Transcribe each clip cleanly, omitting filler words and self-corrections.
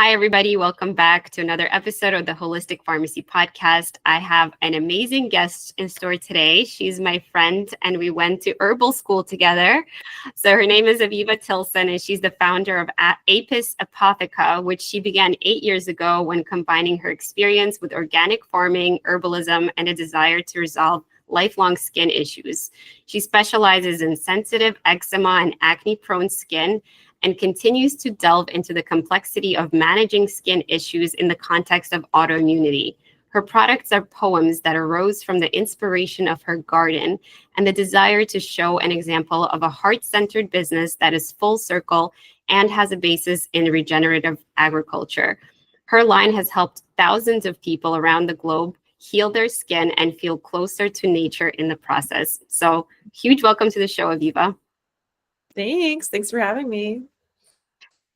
Hi, everybody. Welcome back to another episode of the Holistic Pharmacy Podcast. I have an amazing guest in store today. She's my friend, and we went to herbal school together. So her name is Aviva Tilson, and she's the founder of Apis Apotheca, which she began 8 years ago when combining her experience with organic farming, herbalism, and a desire to resolve lifelong skin issues. She specializes in sensitive eczema and acne-prone skin, and continues to delve into the complexity of managing skin issues in the context of autoimmunity. Her products are poems that arose from the inspiration of her garden and the desire to show an example of a heart-centered business that is full circle and has a basis in regenerative agriculture. Her line has helped thousands of people around the globe heal their skin and feel closer to nature in the process. So huge welcome to the show, Aviva. Thanks for having me.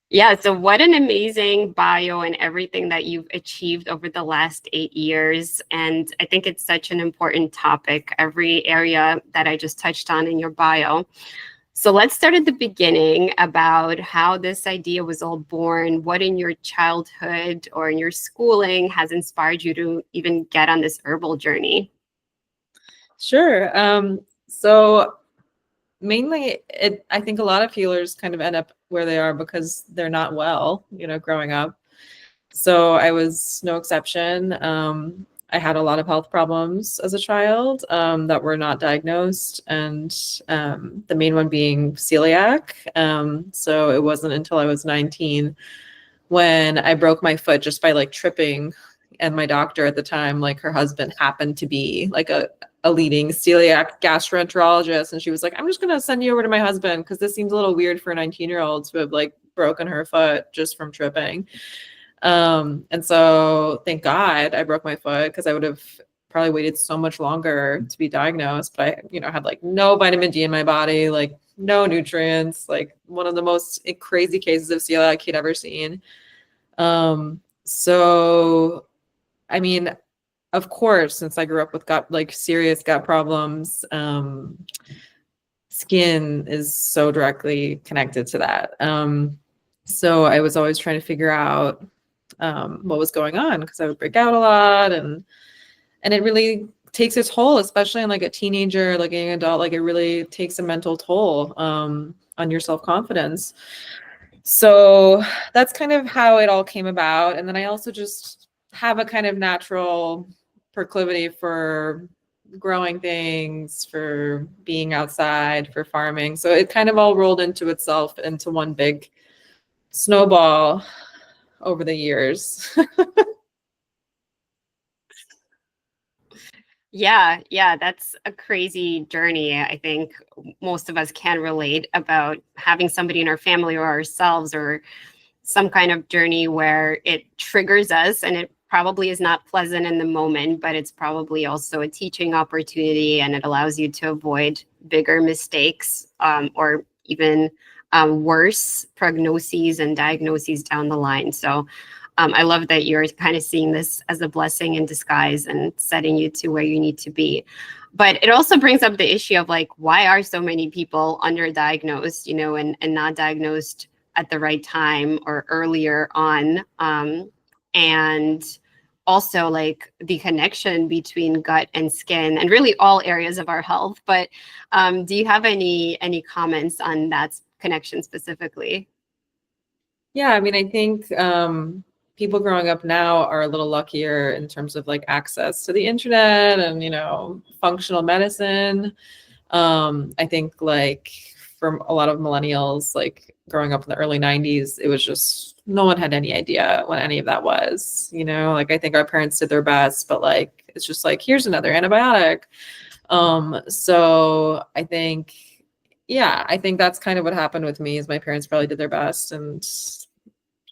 Yeah, so what an amazing bio and everything that you've achieved over the last 8 years. And I think it's such an important topic, every area that I just touched on in your bio. So let's start at the beginning about how this idea was all born. What in your childhood or in your schooling has inspired you to even get on this herbal journey? Sure. So mainly, I think a lot of healers kind of end up where they are because they're not well, growing up. So I was no exception. I had a lot of health problems as a child that were not diagnosed, and the main one being celiac. So it wasn't until I was 19 when I broke my foot just by tripping, and my doctor at the time, her husband happened to be a leading celiac gastroenterologist. And she was like, I'm just going to send you over to my husband because this seems a little weird for a 19-year-old to have broken her foot just from tripping. And so thank God I broke my foot, because I would have probably waited so much longer to be diagnosed. But I, had no vitamin D in my body, no nutrients, one of the most crazy cases of celiac he'd ever seen. So, I mean, of course, since I grew up with serious gut problems, skin is so directly connected to that. So I was always trying to figure out what was going on, because I would break out a lot, and it really takes its toll, especially in a teenager, a young adult. It really takes a mental toll on your self-confidence. So that's kind of how it all came about. And then I also just have a kind of natural proclivity for growing things, for being outside, for farming. So it kind of all rolled into itself into one big snowball over the years. Yeah, that's a crazy journey. I think most of us can relate about having somebody in our family or ourselves, or some kind of journey where it triggers us, and it probably is not pleasant in the moment, but it's probably also a teaching opportunity, and it allows you to avoid bigger mistakes or even worse prognoses and diagnoses down the line. So I love that you're kind of seeing this as a blessing in disguise and setting you to where you need to be. But it also brings up the issue of why are so many people underdiagnosed, and not diagnosed at the right time or earlier on. And also the connection between gut and skin, and really all areas of our health. But do you have any comments on that connection specifically? Yeah, I mean, I think people growing up now are a little luckier in terms of access to the internet and, functional medicine. I think for a lot of millennials, growing up in the early 90s, it was just, no one had any idea what any of that was, I think our parents did their best, but it's just here's another antibiotic. So I think that's kind of what happened with me, is my parents probably did their best, and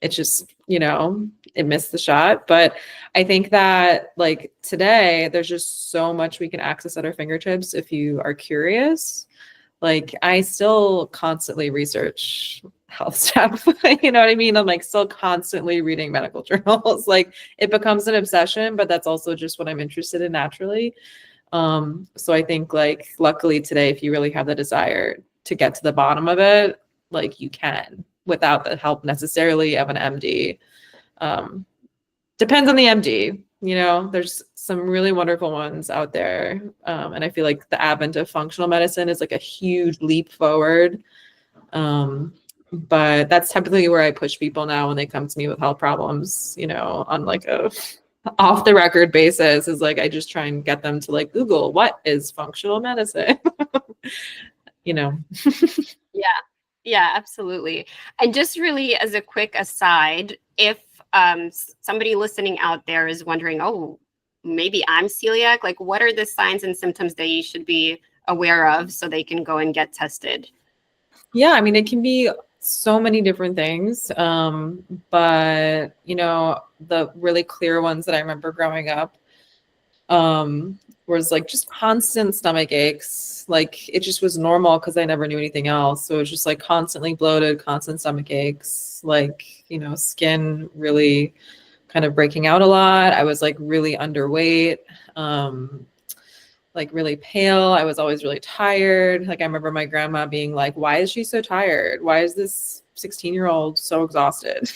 it just, it missed the shot. But I think that today there's just so much we can access at our fingertips if you are curious. I still constantly research health stuff. You know what I mean? I'm still constantly reading medical journals. It becomes an obsession, but that's also just what I'm interested in naturally. So I think luckily today, if you really have the desire to get to the bottom of it, you can, without the help necessarily of an MD. Depends on the MD. There's some really wonderful ones out there. And I feel like the advent of functional medicine is like a huge leap forward. But that's typically where I push people now when they come to me with health problems, on like a off the record basis, is like I just try and get them to like Google what is functional medicine. Yeah. Yeah, absolutely. And just really as a quick aside, if somebody listening out there is wondering, oh, maybe I'm celiac, like what are the signs and symptoms that you should be aware of so they can go and get tested? Yeah, I mean, it can be so many different things. But, the really clear ones that I remember growing up was like just constant stomach aches. Like it just was normal because I never knew anything else. So it was just like constantly bloated, constant stomach aches, like, skin really kind of breaking out a lot. I was like really underweight. Like really pale. I was always really tired. Like I remember my grandma being like, why is she so tired? Why is this 16-year-old so exhausted?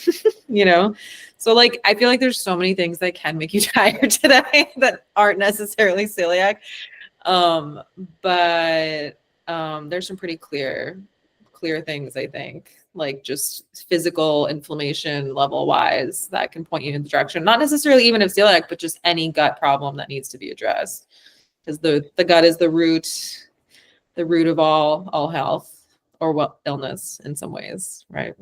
So like, I feel like there's so many things that can make you tired today that aren't necessarily celiac. But there's some pretty clear things, I think, like just physical inflammation level wise that can point you in the direction, not necessarily even of celiac, but just any gut problem that needs to be addressed. Because the gut is the root of all health or illness in some ways, right?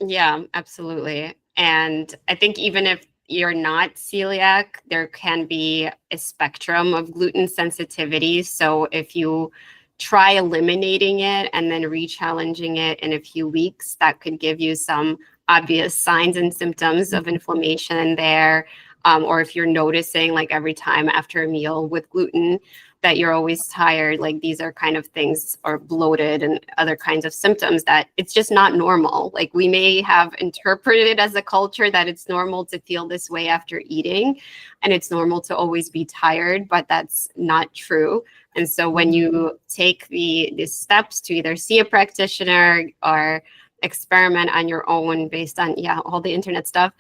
Yeah, absolutely. And I think even if you're not celiac, there can be a spectrum of gluten sensitivity. So if you try eliminating it and then re-challenging it in a few weeks, that could give you some obvious signs and symptoms of inflammation there. Or if you're noticing like every time after a meal with gluten that you're always tired, like these are kind of things, or bloated and other kinds of symptoms that it's just not normal. Like we may have interpreted as a culture that it's normal to feel this way after eating and it's normal to always be tired, but that's not true. And so when you take the steps to either see a practitioner or experiment on your own based on all the internet stuff,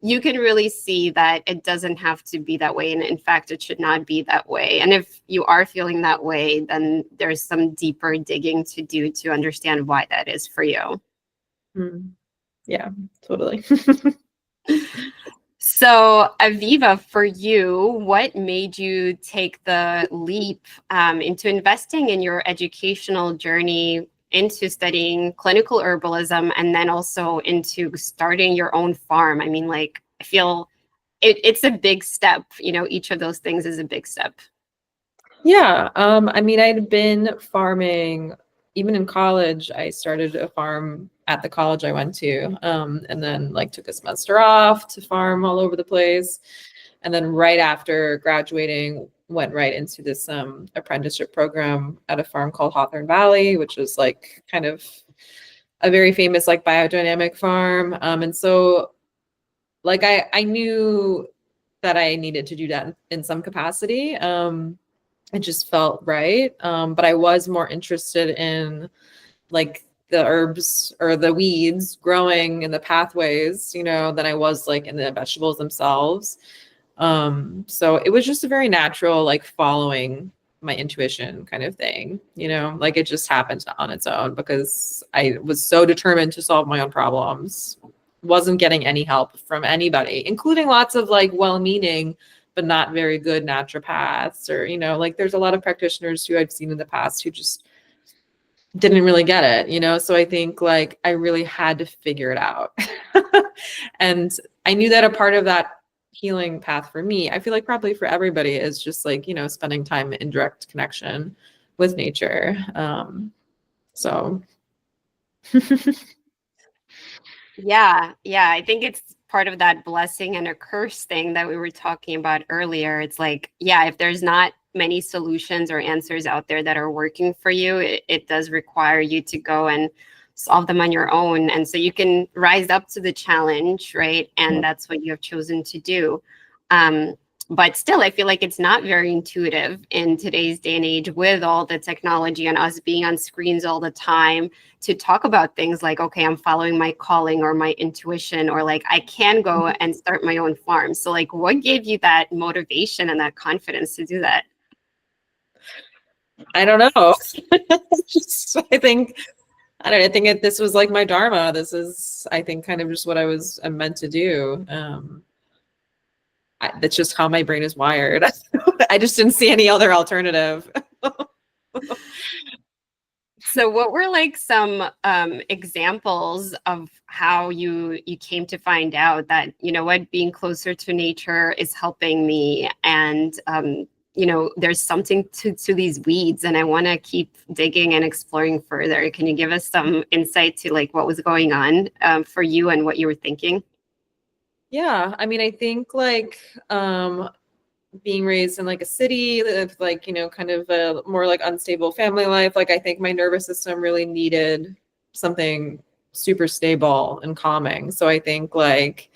you can really see that it doesn't have to be that way, and in fact it should not be that way. And if you are feeling that way, then there's some deeper digging to do to understand why that is for you. Yeah, totally. So Aviva, for you, what made you take the leap into investing in your educational journey into studying clinical herbalism and then also into starting your own farm? I mean, like, I feel it's a big step, each of those things is a big step. Yeah. I mean, I'd been farming even in college. I started a farm at the college I went to, and then like took a semester off to farm all over the place. And then right after graduating, went right into this apprenticeship program at a farm called Hawthorne Valley, which is like kind of a very famous like biodynamic farm. And so like I knew that I needed to do that in some capacity. It just felt right. But I was more interested in like the herbs or the weeds growing in the pathways, than I was like in the vegetables themselves. So it was just a very natural, like following my intuition kind of thing, like it just happened on its own because I was so determined to solve my own problems. Wasn't getting any help from anybody, including lots of like well-meaning, but not very good naturopaths or, like there's a lot of practitioners who I've seen in the past who just didn't really get it, so I think like I really had to figure it out. And I knew that a part of that healing path for me, I feel like probably for everybody, is just like, spending time in direct connection with nature. So Yeah, I think it's part of that blessing and a curse thing that we were talking about earlier. It's like, if there's not many solutions or answers out there that are working for you, it does require you to go and solve them on your own. And so you can rise up to the challenge, right? And that's what you have chosen to do. But still, I feel like it's not very intuitive in today's day and age with all the technology and us being on screens all the time to talk about things like, okay, I'm following my calling or my intuition, or like I can go and start my own farm. So like, what gave you that motivation and that confidence to do that? I don't know. I think this was like my dharma. This is, I think, kind of just what I'm meant to do. That's just how my brain is wired. I just didn't see any other alternative. So what were like some examples of how you came to find out that, you know what, being closer to nature is helping me, and you know, there's something to these weeds and I want to keep digging and exploring further. Can you give us some insight to like what was going on for you and what you were thinking? Yeah, I mean, I think like being raised in like a city with like, you know, kind of a more like unstable family life, like I think my nervous system really needed something super stable and calming. So I think like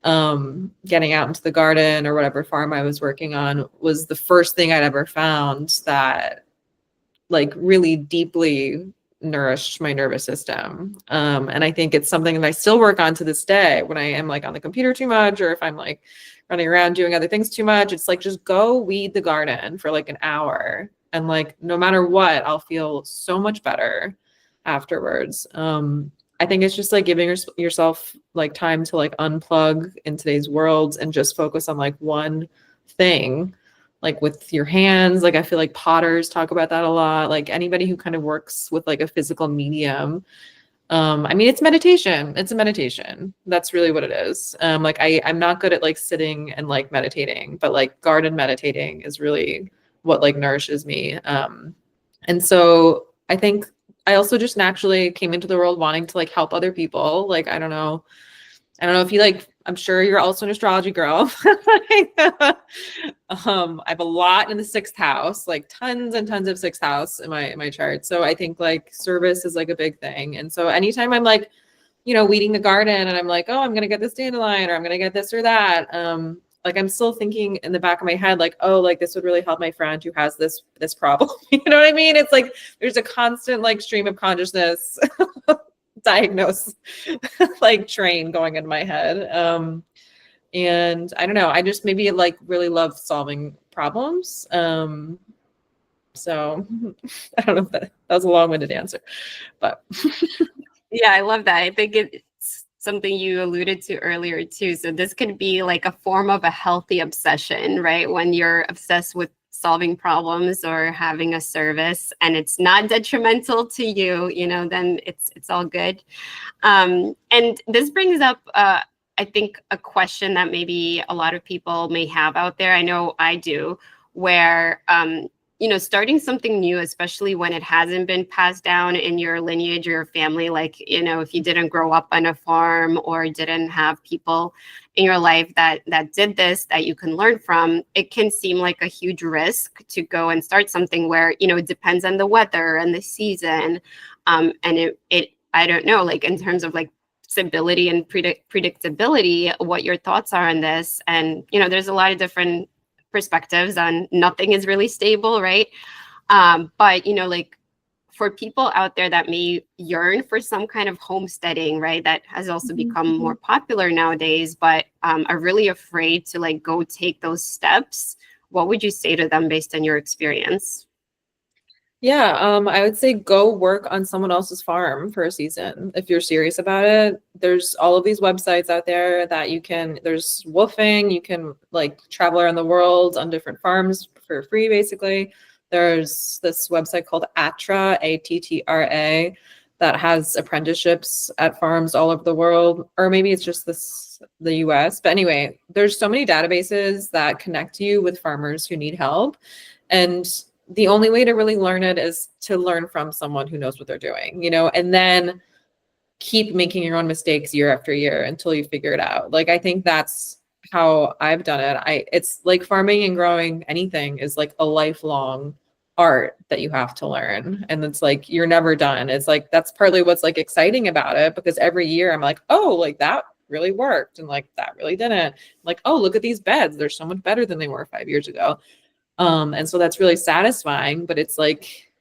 getting out into the garden or whatever farm I was working on was the first thing I'd ever found that like really deeply nourished my nervous system. And I think it's something that I still work on to this day when I am like on the computer too much, or if I'm like running around doing other things too much. It's like, just go weed the garden for like an hour. And like, no matter what, I'll feel so much better afterwards. I think it's just like giving yourself like time to like unplug in today's world and just focus on like one thing, like with your hands. Like I feel like potters talk about that a lot. Like anybody who kind of works with like a physical medium. I mean, it's meditation. It's a meditation. That's really what it is. Like I'm not good at like sitting and like meditating, but like garden meditating is really what like nourishes me. And so I think I also just naturally came into the world wanting to like help other people. Like, I don't know if you like, I'm sure you're also an astrology girl. I have a lot in the 6th house, like tons and tons of 6th house in my chart. So I think like service is like a big thing. And so anytime I'm like, you know, weeding the garden and I'm like, oh, I'm going to get this dandelion or I'm going to get this or that. Like I'm still thinking in the back of my head, like, oh, like this would really help my friend who has this problem. You know what I mean? It's like, there's a constant like stream of consciousness diagnose like train going in my head. And I don't know, I just maybe like really love solving problems. So I don't know if that was a long-winded answer, but Yeah, I love that. I think it's something you alluded to earlier too. So this could be like a form of a healthy obsession, right? When you're obsessed with solving problems or having a service and it's not detrimental to you, you know, then it's all good. And this brings up I think a question that maybe a lot of people may have out there. I know I do, where you know, starting something new, especially when it hasn't been passed down in your lineage or your family, like, you know, if you didn't grow up on a farm or didn't have people in your life that did this that you can learn from, it can seem like a huge risk to go and start something where, you know, it depends on the weather and the season. And it I don't know, like in terms of like stability and predictability, what your thoughts are on this. And, you know, there's a lot of different perspectives on nothing is really stable, right? But, you know, like for people out there that may yearn for some kind of homesteading, right, that has also become more popular nowadays, but are really afraid to like go take those steps, what would you say to them based on your experience? yeah, I would say go work on someone else's farm for a season. If you're serious about it, there's all of these websites out there that there's woofing, you can like travel around the world on different farms for free, basically. There's this website called Atra, ATTRA, that has apprenticeships at farms all over the world, or maybe it's just the US. But anyway, there's so many databases that connect you with farmers who need help. And the only way to really learn it is to learn from someone who knows what they're doing, you know, and then keep making your own mistakes year after year until you figure it out. Like, I think that's how I've done it. It's like farming and growing anything is like a lifelong art that you have to learn. And it's like, you're never done. It's like, that's partly what's like exciting about it, because every year I'm like, oh, like that really worked and like that really didn't. Like, oh, look at these beds. They're so much better than they were 5 years ago. And so that's really satisfying, but it's like,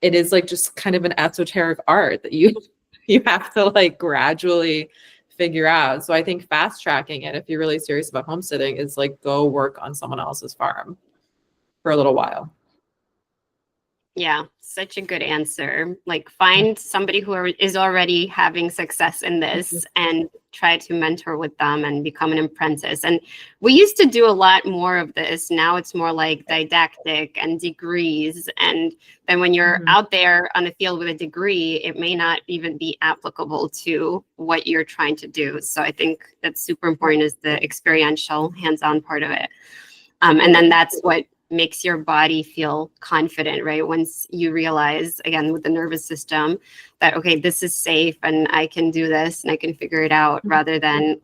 it is like just kind of an esoteric art that you have to like gradually figure out. So I think fast tracking it, if you're really serious about homesteading, is like go work on someone else's farm for a little while. Yeah, such a good answer. Like find somebody is already having success in this and try to mentor with them and become an apprentice. And we used to do a lot more of this. Now it's more like didactic and degrees. And then when you're out there on the field with a degree, it may not even be applicable to what you're trying to do. So I think that's super important, is the experiential hands-on part of it. And then that's what makes your body feel confident, right? Once you realize, again, with the nervous system, that, okay, this is safe and I can do this and I can figure it out, rather than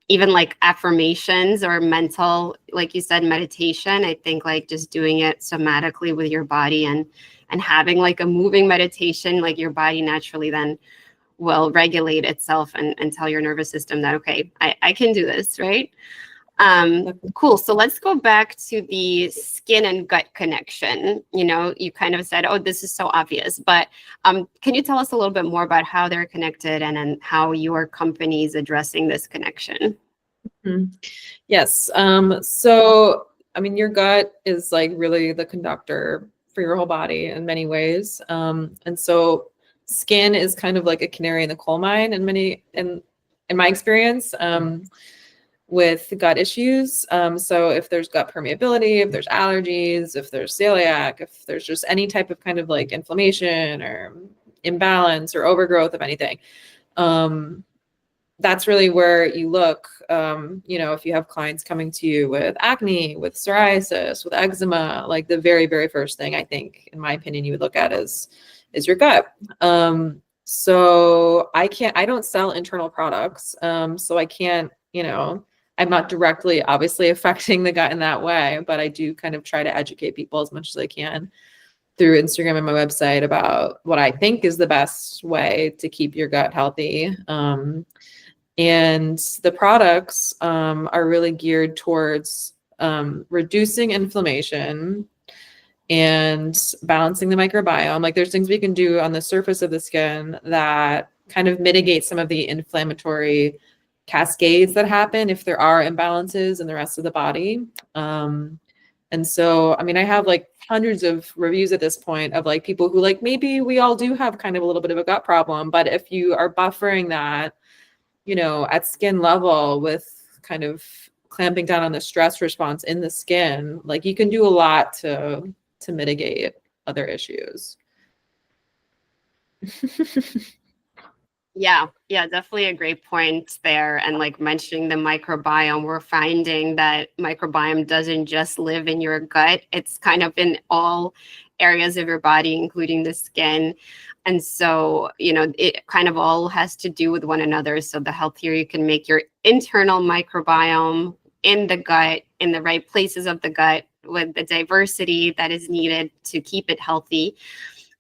even like affirmations or mental, like you said, meditation. I think like just doing it somatically with your body and having like a moving meditation, like your body naturally then will regulate itself and tell your nervous system that, okay, I can do this, right? Cool. So let's go back to the skin and gut connection. You know, you kind of said, oh, this is so obvious, but can you tell us a little bit more about how they're connected and then how your company is addressing this connection? Yes. So, I mean, your gut is like really the conductor for your whole body in many ways. And so skin is kind of like a canary in the coal mine in my experience. With gut issues. So if there's gut permeability, if there's allergies, if there's celiac, if there's just any type of kind of like inflammation or imbalance or overgrowth of anything, that's really where you look. You know, if you have clients coming to you with acne, with psoriasis, with eczema, like the very, very first thing I think, in my opinion, you would look at is your gut. So I don't sell internal products. So I can't, you know, I'm not directly obviously affecting the gut in that way, but I do kind of try to educate people as much as I can through Instagram and my website about what I think is the best way to keep your gut healthy. And the products are really geared towards reducing inflammation and balancing the microbiome. Like there's things we can do on the surface of the skin that kind of mitigate some of the inflammatory cascades that happen if there are imbalances in the rest of the body. And so, I mean, I have like hundreds of reviews at this point of like people who like, maybe we all do have kind of a little bit of a gut problem, but if you are buffering that, you know, at skin level with kind of clamping down on the stress response in the skin, like you can do a lot to mitigate other issues. Yeah, definitely a great point there. And like mentioning the microbiome, we're finding that microbiome doesn't just live in your gut. It's kind of in all areas of your body, including the skin. And so, you know, it kind of all has to do with one another. So the healthier you can make your internal microbiome in the gut, in the right places of the gut, with the diversity that is needed to keep it healthy,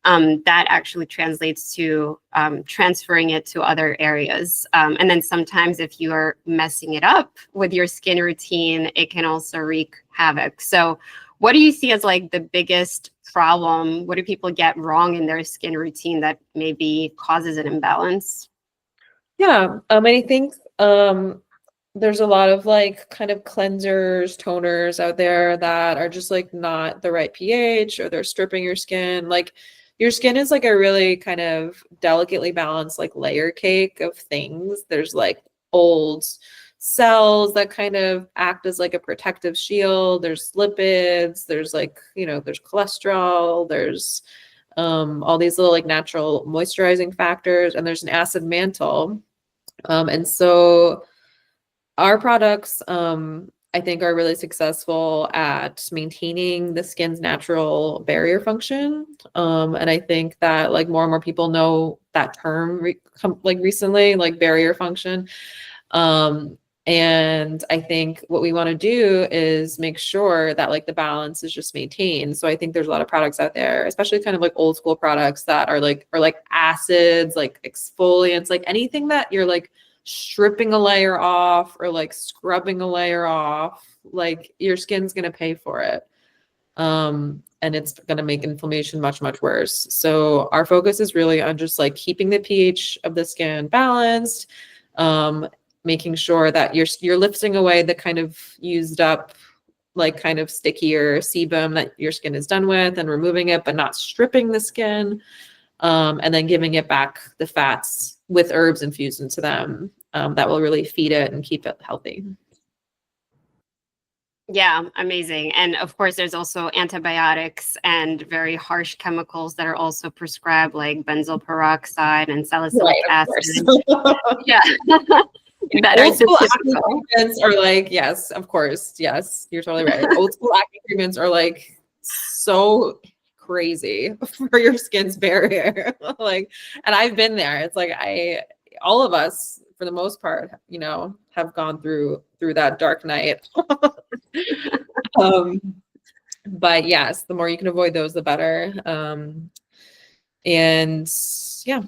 that actually translates to transferring it to other areas. And then sometimes if you are messing it up with your skin routine, it can also wreak havoc. So what do you see as like the biggest problem? What do people get wrong in their skin routine that maybe causes an imbalance? Yeah, I think there's a lot of like kind of cleansers, toners out there that are just like not the right pH, or they're stripping your skin. Like your skin is like a really kind of delicately balanced like layer cake of things. There's like old cells that kind of act as like a protective shield. There's lipids, there's like, you know, there's cholesterol, there's all these little like natural moisturizing factors, and there's an acid mantle. And so our products, I think, are really successful at maintaining the skin's natural barrier function. And I think that like more and more people know that term recently, like barrier function. And I think what we want to do is make sure that like the balance is just maintained. So I think there's a lot of products out there, especially kind of like old school products that are like acids, like exfoliants, like anything that you're like stripping a layer off or like scrubbing a layer off, like your skin's going to pay for it. And it's going to make inflammation much, much worse. So our focus is really on just like keeping the pH of the skin balanced, making sure that you're lifting away the kind of used up, like kind of stickier sebum that your skin is done with and removing it, but not stripping the skin. And then giving it back the fats with herbs infused into them, that will really feed it and keep it healthy. Yeah, amazing. And of course, there's also antibiotics and very harsh chemicals that are also prescribed, like benzoyl peroxide and salicylic acid. Yeah. That Old school acne treatments are like, yes, of course. Yes, you're totally right. Old school acne treatments are like so crazy for your skin's barrier. Like, and I've been there. It's like all of us, for the most part, you know, have gone through that dark night. But yes, the more you can avoid those, the better. And yeah.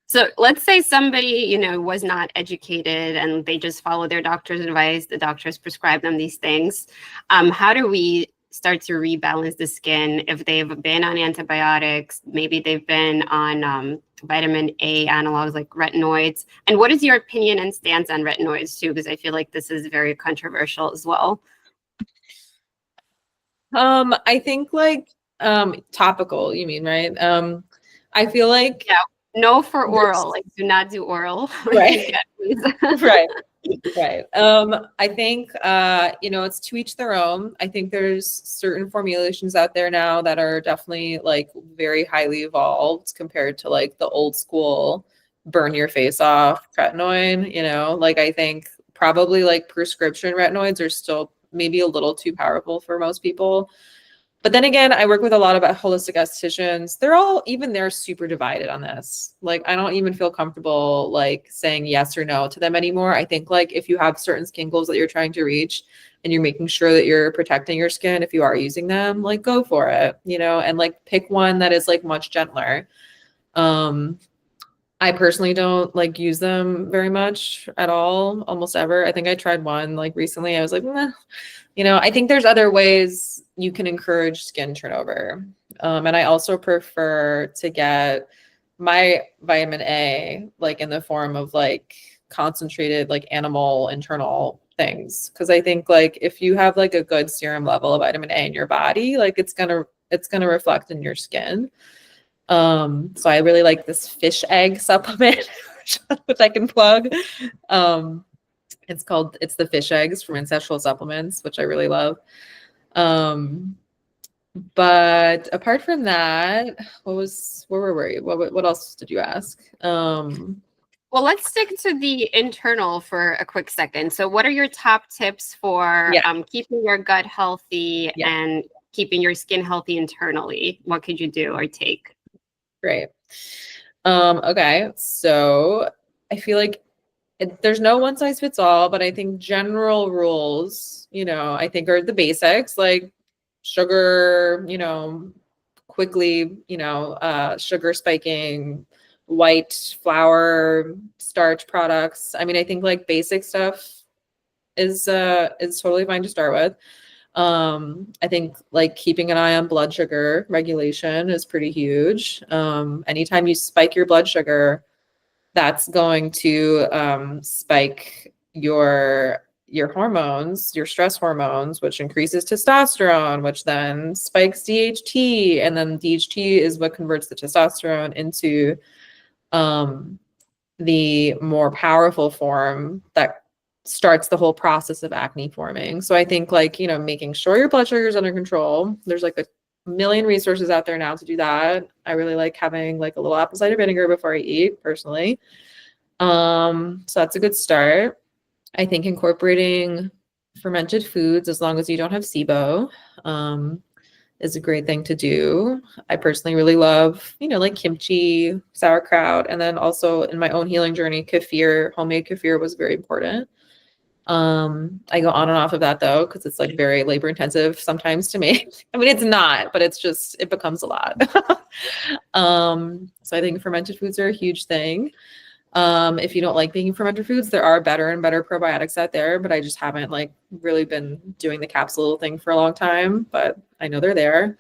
So let's say somebody, you know, was not educated and they just follow their doctor's advice. The doctors prescribe them these things. How do we start to rebalance the skin if they've been on antibiotics? Maybe they've been on vitamin A analogs like retinoids. And what is your opinion and stance on retinoids too? Because I feel like this is very controversial as well. I think like topical, you mean, right? I feel like no for oral, like do not do oral. Right. Right. Right. I think you know, it's to each their own. I think there's certain formulations out there now that are definitely like very highly evolved compared to like the old school burn your face off retinoid, you know, like I think probably like prescription retinoids are still maybe a little too powerful for most people. But then again, I work with a lot of holistic estheticians. They're super divided on this. Like, I don't even feel comfortable like saying yes or no to them anymore. I think like if you have certain skin goals that you're trying to reach and you're making sure that you're protecting your skin, if you are using them, like go for it, you know, and like pick one that is like much gentler. I personally don't like use them very much at all, almost ever. I think I tried one like recently. I was like, meh. You know, I think there's other ways you can encourage skin turnover. And I also prefer to get my vitamin A like in the form of like concentrated like animal internal things. Cause I think like if you have like a good serum level of vitamin A in your body, like it's gonna reflect in your skin. So I really like this fish egg supplement, which I can plug. It's the fish eggs from Ancestral Supplements, which I really love. But apart from that, where were we? What else did you ask? Well, let's stick to the internal for a quick second. So what are your top tips for keeping your gut healthy and keeping your skin healthy internally? What could you do or take? Great. Okay. So I feel like there's no one size fits all, but I think general rules, you know, I think are the basics, like sugar, you know, quickly, you know, sugar spiking, white flour, starch products. I mean, I think like basic stuff is totally fine to start with. I think like keeping an eye on blood sugar regulation is pretty huge. Anytime you spike your blood sugar, that's going to spike your hormones, your stress hormones, which increases testosterone, which then spikes DHT, and then DHT is what converts the testosterone into the more powerful form that starts the whole process of acne forming. So I think like, you know, making sure your blood sugar is under control. There's like a million resources out there now to do that. I really like having like a little apple cider vinegar before I eat personally. So that's a good start. I think incorporating fermented foods, as long as you don't have SIBO, is a great thing to do. I personally really love, you know, like kimchi, sauerkraut, and then also in my own healing journey, kefir, homemade kefir was very important. I go on and off of that though, because it's like very labor intensive sometimes to make. I mean, it's not, but it's just, it becomes a lot. So I think fermented foods are a huge thing. If you don't like vegan fermented foods, there are better and better probiotics out there, but I just haven't like really been doing the capsule thing for a long time, but I know they're there.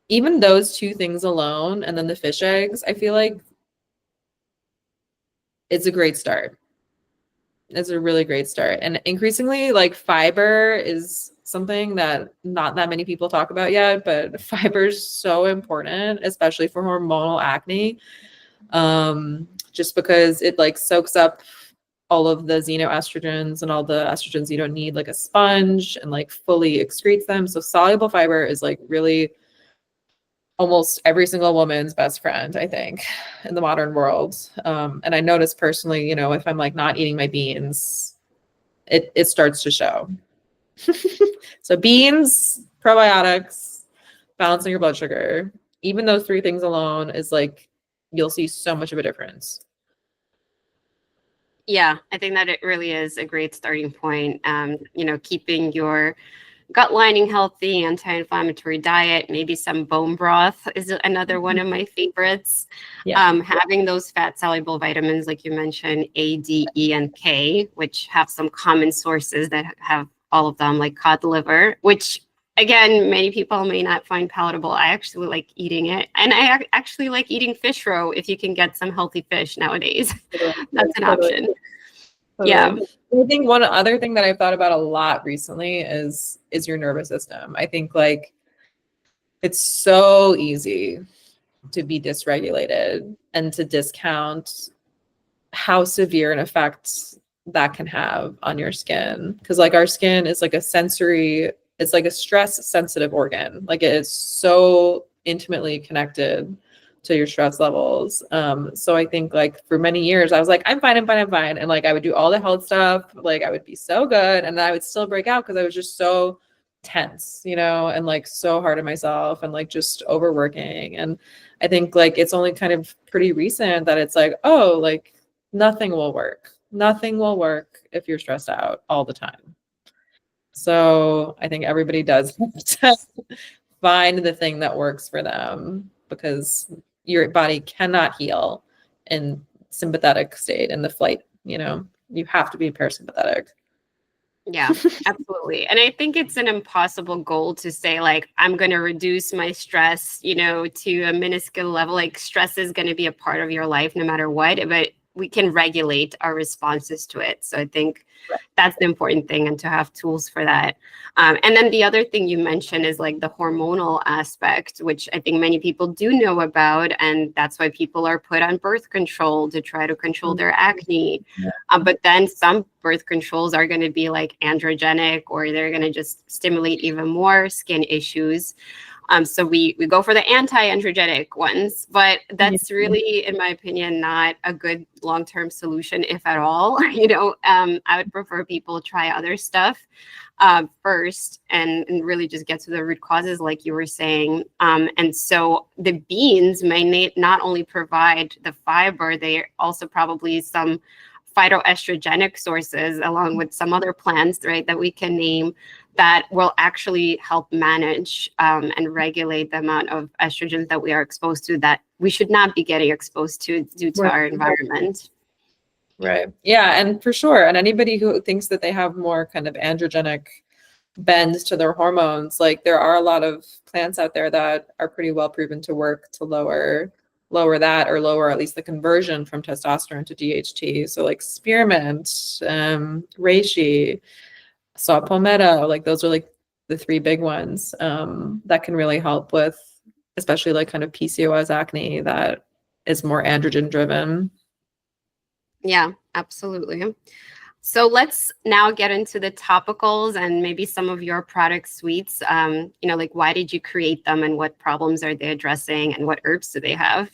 Even those two things alone, and then the fish eggs, I feel like it's a great start. It's a really great start. And increasingly, like fiber is something that not that many people talk about yet, but fiber is so important, especially for hormonal acne. Just because it like soaks up all of the xenoestrogens and all the estrogens you don't need like a sponge and like fully excretes them. So soluble fiber is like really almost every single woman's best friend, I think, in the modern world. And I notice personally, you know, if I'm like not eating my beans, it starts to show. So beans, probiotics, balancing your blood sugar, even those three things alone is like, you'll see so much of a difference. Yeah, I think that it really is a great starting point. Keeping your gut lining healthy, anti-inflammatory diet, maybe some bone broth is another one of my favorites. Yeah. Having those fat soluble vitamins, like you mentioned, A, D, E, and K, which have some common sources that have all of them, like cod liver, which again, many people may not find palatable. I actually like eating it. And I actually like eating fish roe if you can get some healthy fish nowadays. That's an option. Yeah. I think one other thing that I've thought about a lot recently is your nervous system. I think like it's so easy to be dysregulated and to discount how severe an effect that can have on your skin. Because like our skin is like a sensory, it's like a stress sensitive organ. Like it is so intimately connected to your stress levels. So I think like for many years I was like, I'm fine. And like I would do all the health stuff. Like I would be so good. And then I would still break out because I was just so tense, you know, and like so hard on myself and like just overworking. And I think like it's only kind of pretty recent that it's like, oh, like nothing will work. Nothing will work if you're stressed out all the time. So I think everybody does have to find the thing that works for them because your body cannot heal in sympathetic state in the flight, you know, you have to be parasympathetic. Yeah, absolutely. And I think it's an impossible goal to say, like, I'm going to reduce my stress, to a minuscule level. Like, stress is going to be a part of your life no matter what, but we can regulate our responses to it. So I think that's the important thing, and to have tools for that. And then the other thing you mentioned is like the hormonal aspect, which I think many people do know about. And that's why people are put on birth control to try to control their acne. But then some birth controls are going to be like androgenic, or they're going to just stimulate even more skin issues. So we go for the anti-androgenic ones, but that's really, in my opinion, not a good long-term solution, if at all. I would prefer people try other stuff first and really just get to the root causes, like you were saying. And so the beans may not only provide the fiber, they also probably some phytoestrogenic sources, along with some other plants, right, that we can name, that will actually help manage and regulate the amount of estrogens that we are exposed to, that we should not be getting exposed to due to our environment. Right. Yeah. And for sure. And anybody who thinks that they have more kind of androgenic bends to their hormones, like there are a lot of plants out there that are pretty well proven to work to lower that, or lower at least the conversion from testosterone to DHT. So like spearmint, reishi, saw palmetto, like those are like the three big ones that can really help with, especially like kind of PCOS acne that is more androgen driven. Yeah, absolutely. So let's now get into the topicals and maybe some of your product suites. Like, why did you create them, and what problems are they addressing, and what herbs do they have?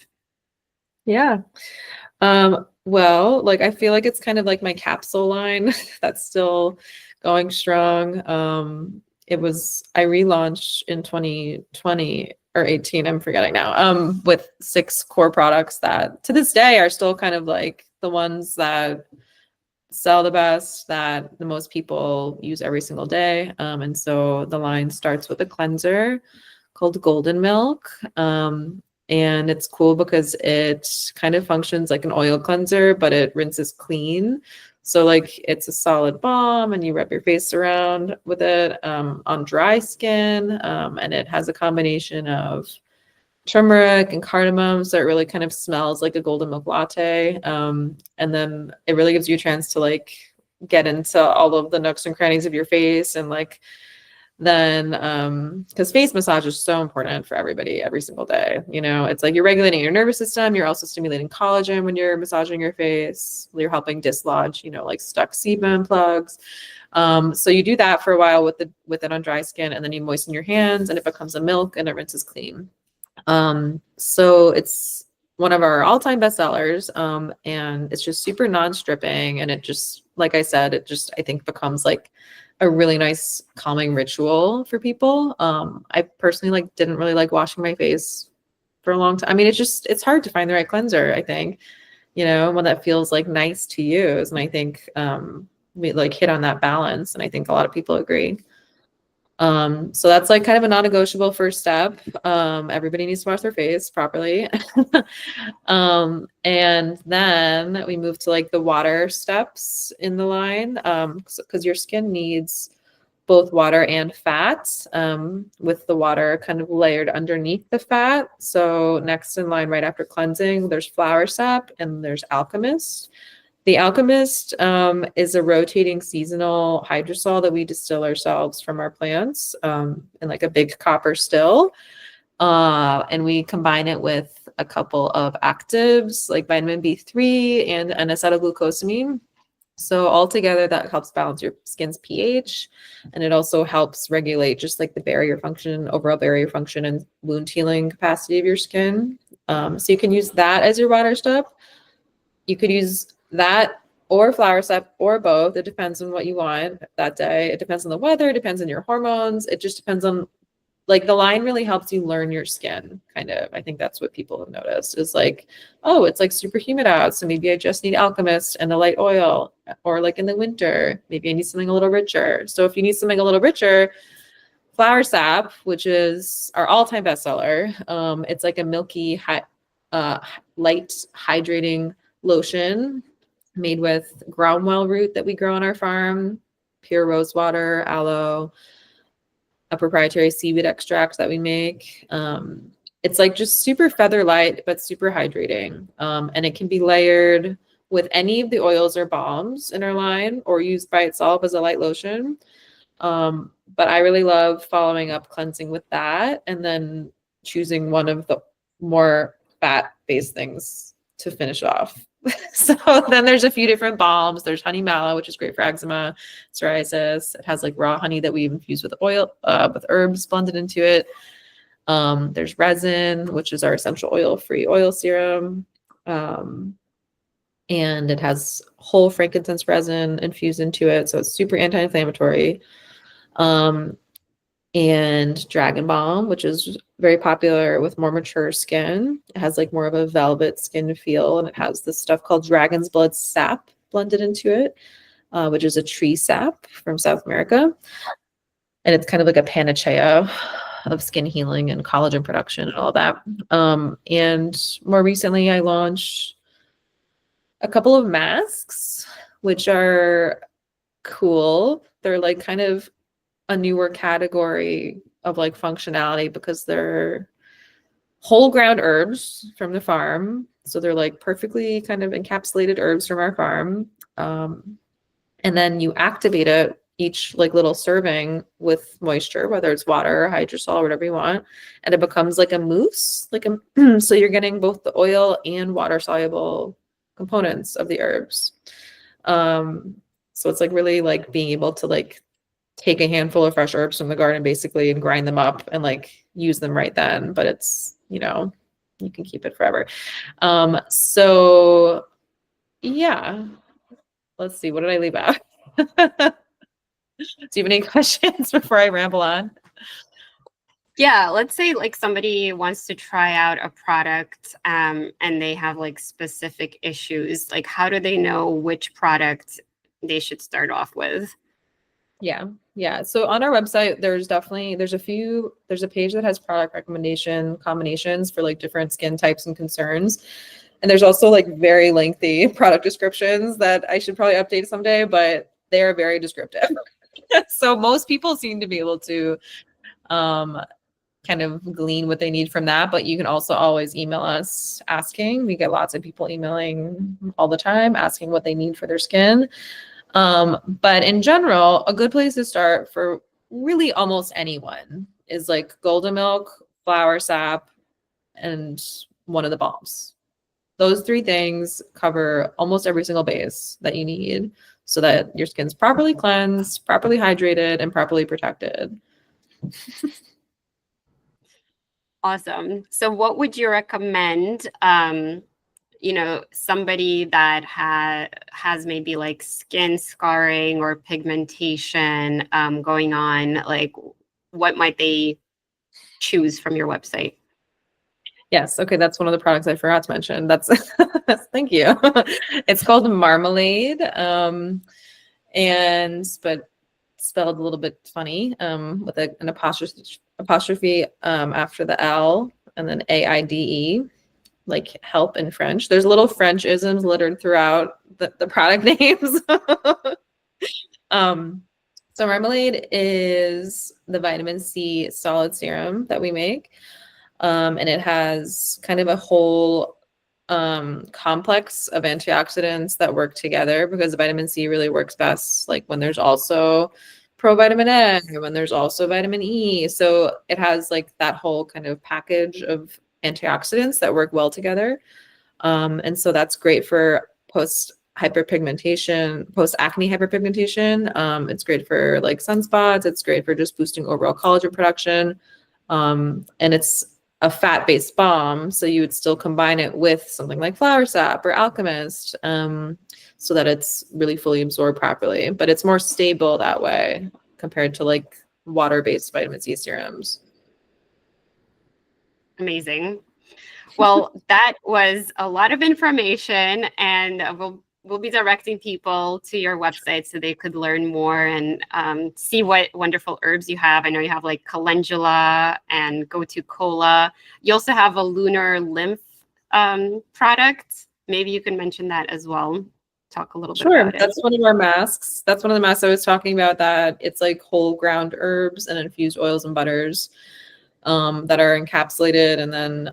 Yeah. Well, like I feel like it's kind of like my capsule line that's still going strong. I relaunched in 2020 or 18, I'm forgetting now, with 6 core products that to this day are still kind of like the ones that sell the best, that the most people use every single day. And so the line starts with a cleanser called Golden Milk. And it's cool because it kind of functions like an oil cleanser, but it rinses clean. So like it's a solid balm and you rub your face around with it on dry skin. And it has a combination of turmeric and cardamom. So it really kind of smells like a golden milk latte. And then it really gives you a chance to like get into all of the nooks and crannies of your face. And like then because face massage is so important for everybody every single day. You know, it's like you're regulating your nervous system, you're also stimulating collagen when you're massaging your face, you're helping dislodge, you know, like stuck sebum plugs. So you do that for a while with it on dry skin, and then you moisten your hands and it becomes a milk and it rinses clean. So it's one of our all-time bestsellers, and it's just super non-stripping, and it just, like I said, it just, I think, becomes like a really nice calming ritual for people. I personally like didn't really like washing my face for a long time. I mean, it's hard to find the right cleanser, I think, you know, one that feels like nice to use. And I think we like hit on that balance, and I think a lot of people agree. So that's like kind of a non-negotiable first step. Everybody needs to wash their face properly. And then we move to like the water steps in the line, because your skin needs both water and fat, with the water kind of layered underneath the fat. So next in line right after cleansing, there's flower sap and there's alchemist. The Alchemist is a rotating seasonal hydrosol that we distill ourselves from our plants in like a big copper still. And we combine it with a couple of actives like vitamin B3 and an acetylglucosamine. So altogether that helps balance your skin's pH, and it also helps regulate just like the barrier function, overall barrier function and wound healing capacity of your skin. So you can use that as your water step. You could use that or flower sap or both. It depends on what you want that day. It depends on the weather. It depends on your hormones. It just depends on, like, the line really helps you learn your skin, kind of. I think that's what people have noticed is like, oh, it's like super humid out, so maybe I just need Alchemist and a light oil. Or like in the winter, maybe I need something a little richer. So if you need something a little richer, flower sap, which is our all-time bestseller, it's like a milky, light hydrating lotion made with groundwell root that we grow on our farm, pure rose water, aloe, a proprietary seaweed extract that we make. It's like just super feather light, but super hydrating. And it can be layered with any of the oils or balms in our line or used by itself as a light lotion. But I really love following up cleansing with that and then choosing one of the more fat-based things to finish off. So then there's a few different balms. There's honey mallow, which is great for eczema, psoriasis. It has like raw honey that we infuse with oil, with herbs blended into it. There's resin, which is our essential oil-free oil serum. And it has whole frankincense resin infused into it. So it's super anti-inflammatory. And Dragon Balm, which is very popular with more mature skin. It has like more of a velvet skin feel, and it has this stuff called Dragon's Blood sap blended into it, which is a tree sap from South America. And it's kind of like a panacea of skin healing and collagen production and all that. And more recently, I launched a couple of masks, which are cool. They're like kind of a newer category of like functionality because they're whole ground herbs from the farm. So they're like perfectly kind of encapsulated herbs from our farm. And then you activate it, each like little serving, with moisture, whether it's water or hydrosol or whatever you want. And it becomes like a mousse, so you're getting both the oil and water soluble components of the herbs. So it's like really like being able to like take a handful of fresh herbs from the garden basically and grind them up and like use them right then, but it's, you know, you can keep it forever. So yeah, let's see, what did I leave out? Do you have any questions before I ramble on? Yeah, let's say like somebody wants to try out a product and they have like specific issues. Like, how do they know which product they should start off with? Yeah. Yeah. So on our website, there's a page that has product recommendation combinations for like different skin types and concerns. And there's also like very lengthy product descriptions that I should probably update someday, but they are very descriptive. So most people seem to be able to kind of glean what they need from that, but you can also always email us asking. We get lots of people emailing all the time asking what they need for their skin. But in general, a good place to start for really almost anyone is like golden milk, flower sap, and one of the balms. Those three things cover almost every single base that you need so that your skin's properly cleansed, properly hydrated, and properly protected. Awesome. So what would you recommend, somebody that has maybe like skin scarring or pigmentation going on, like what might they choose from your website? Yes. Okay. That's one of the products I forgot to mention. That's thank you. It's called Marmalade. But spelled a little bit funny, with an apostrophe after the L and then AIDE, like help in French. There's little French isms littered throughout the product names. So Marmalade is the vitamin C solid serum that we make. And it has kind of a whole complex of antioxidants that work together, because vitamin C really works best like when there's also provitamin A, when there's also vitamin E. So it has like that whole kind of package of antioxidants that work well together. And so that's great for post acne hyperpigmentation. It's great for like sunspots. It's great for just boosting overall collagen production. And it's a fat-based balm, so you would still combine it with something like flower sap or alchemist, so that it's really fully absorbed properly. But it's more stable that way compared to like water-based vitamin C serums. Amazing. Well, that was a lot of information, and we'll be directing people to your website so they could learn more and see what wonderful herbs you have. I know you have like calendula and go-to cola. You also have a lunar lymph product. Maybe you can mention that as well. Talk a little bit about it. That's one of our masks. That's one of the masks I was talking about, that it's like whole ground herbs and infused oils and butters that are encapsulated. And then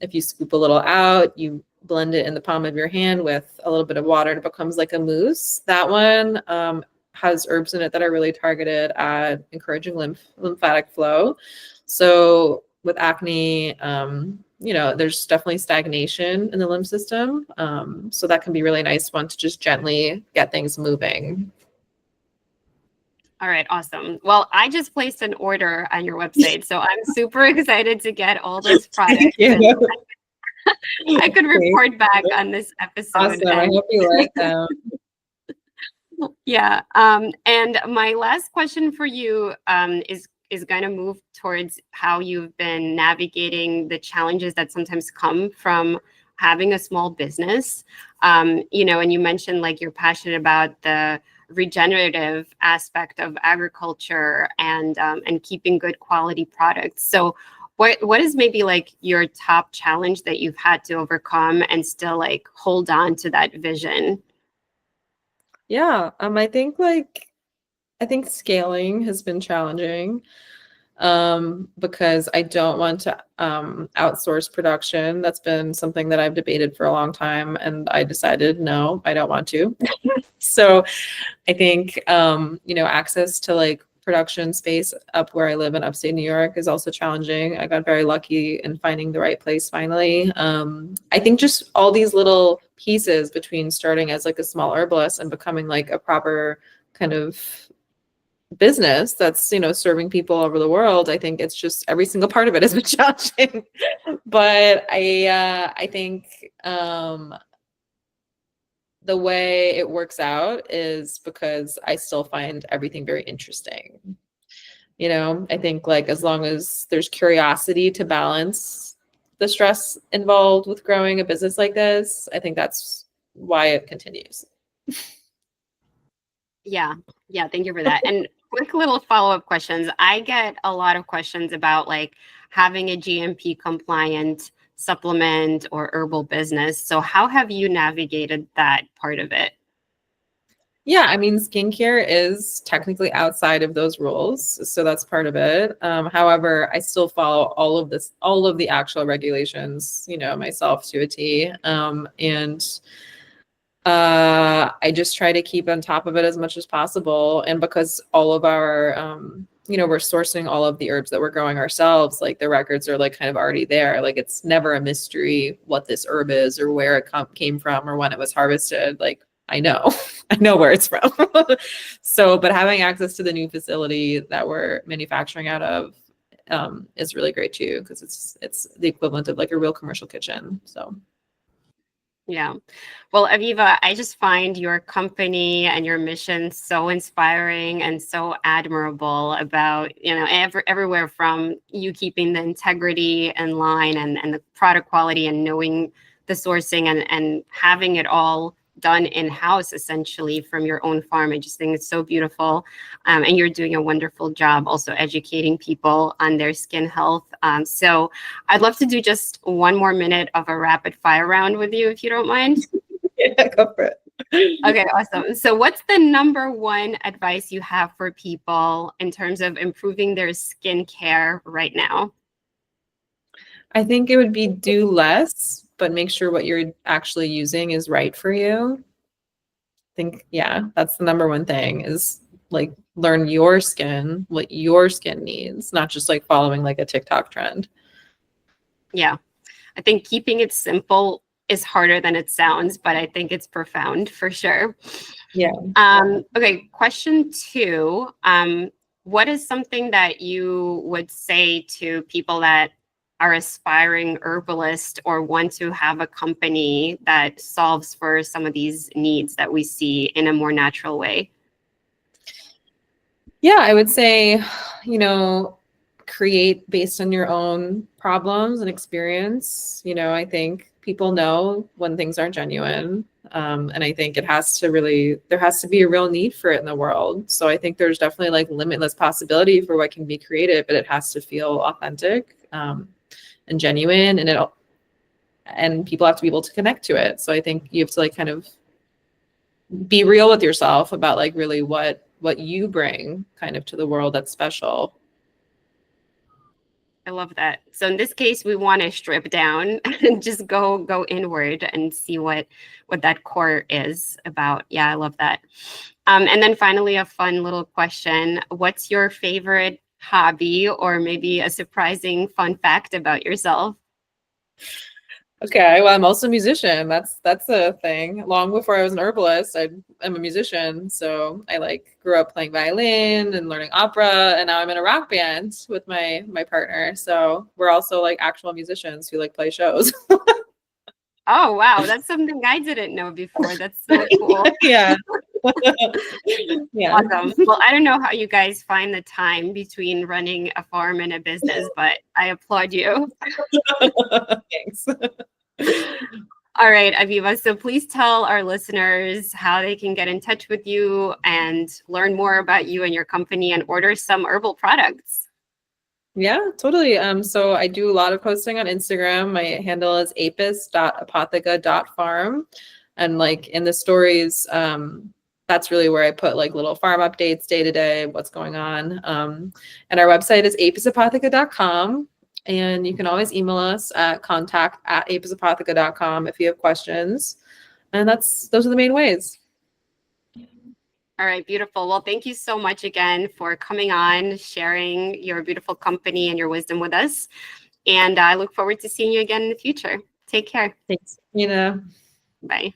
if you scoop a little out, you blend it in the palm of your hand with a little bit of water, and it becomes like a mousse. That one has herbs in it that are really targeted at encouraging lymphatic flow. So with acne, there's definitely stagnation in the lymph system. So that can be really nice one to just gently get things moving. All right, awesome. Well, I just placed an order on your website, so I'm super excited to get all those products. I could report back on this episode. Awesome. I hope you like them. Yeah. And my last question for you is going to move towards how you've been navigating the challenges that sometimes come from having a small business. And you mentioned like you're passionate about the regenerative aspect of agriculture and keeping good quality products. So what is maybe like your top challenge that you've had to overcome and still like hold on to that vision? Yeah, I think scaling has been challenging, because I don't want to outsource production. That's been something that I've debated for a long time, and I decided no, I don't want to. So I think access to like production space up where I live in upstate New York is also challenging. I got very lucky in finding the right place finally. I think just all these little pieces between starting as like a small herbalist and becoming like a proper kind of business that's serving people all over the world. I think it's just every single part of it has been challenging. But I think the way it works out is because I still find everything very interesting. I think like as long as there's curiosity to balance the stress involved with growing a business like this, I think that's why it continues. Yeah. Thank you for that. And quick little follow-up questions. I get a lot of questions about like having a GMP compliant supplement or herbal business. So how have you navigated that part of it? Yeah, I mean, skincare is technically outside of those rules, so that's part of it. However, I still follow all of the actual regulations, myself to a T. I just try to keep on top of it as much as possible. And because all of our, we're sourcing all of the herbs that we're growing ourselves, like the records are like kind of already there. Like it's never a mystery what this herb is or where it came from or when it was harvested. Like I know, I know where it's from. So, but having access to the new facility that we're manufacturing out of is really great too, because it's the equivalent of like a real commercial kitchen. So. Yeah. Well, Aviva, I just find your company and your mission so inspiring and so admirable about, everywhere from you keeping the integrity in line and the product quality and knowing the sourcing and having it all done in-house essentially from your own farm. I just think it's so beautiful. And you're doing a wonderful job also educating people on their skin health. So I'd love to do just one more minute of a rapid fire round with you, if you don't mind. Yeah, go for it. Okay, awesome. So what's the number one advice you have for people in terms of improving their skincare right now? I think it would be do less, but make sure what you're actually using is right for you. I think, yeah, that's the number one thing is like learn your skin, what your skin needs, not just like following like a TikTok trend. Yeah, I think keeping it simple is harder than it sounds, but I think it's profound for sure. Yeah. Okay, question 2. What is something that you would say to people that are aspiring herbalists or want to have a company that solves for some of these needs that we see in a more natural way? Yeah, I would say, create based on your own problems and experience. I think people know when things aren't genuine. And I think there has to be a real need for it in the world. So I think there's definitely like limitless possibility for what can be created, but it has to feel authentic and genuine, and people have to be able to connect to it. So I think you have to like kind of be real with yourself about like really what you bring kind of to the world that's special. I love that. So in this case, we want to strip down and just go inward and see what that core is about. Yeah, I love that. And then finally, a fun little question. What's your favorite hobby or maybe a surprising fun fact about yourself? Okay, well, I'm also a musician. That's a thing. Long before I was an herbalist, I'm a musician. So I grew up playing violin and learning opera, and now I'm in a rock band with my partner. So we're also like actual musicians who like play shows. Oh, wow. That's something I didn't know before. That's so cool. Yeah. Yeah. Awesome. Well, I don't know how you guys find the time between running a farm and a business, but I applaud you. Thanks. All right, Aviva. So please tell our listeners how they can get in touch with you and learn more about you and your company and order some herbal products. Yeah, totally. So I do a lot of posting on Instagram. My handle is apis.apotheca.farm. And like in the stories, that's really where I put like little farm updates day to day, what's going on. And our website is apisapotheca.com. And you can always email us at contact@apisapotheca.com if you have questions. And those are the main ways. All right, beautiful. Well, thank you so much again for coming on, sharing your beautiful company and your wisdom with us. And I look forward to seeing you again in the future. Take care. Thanks. Bye.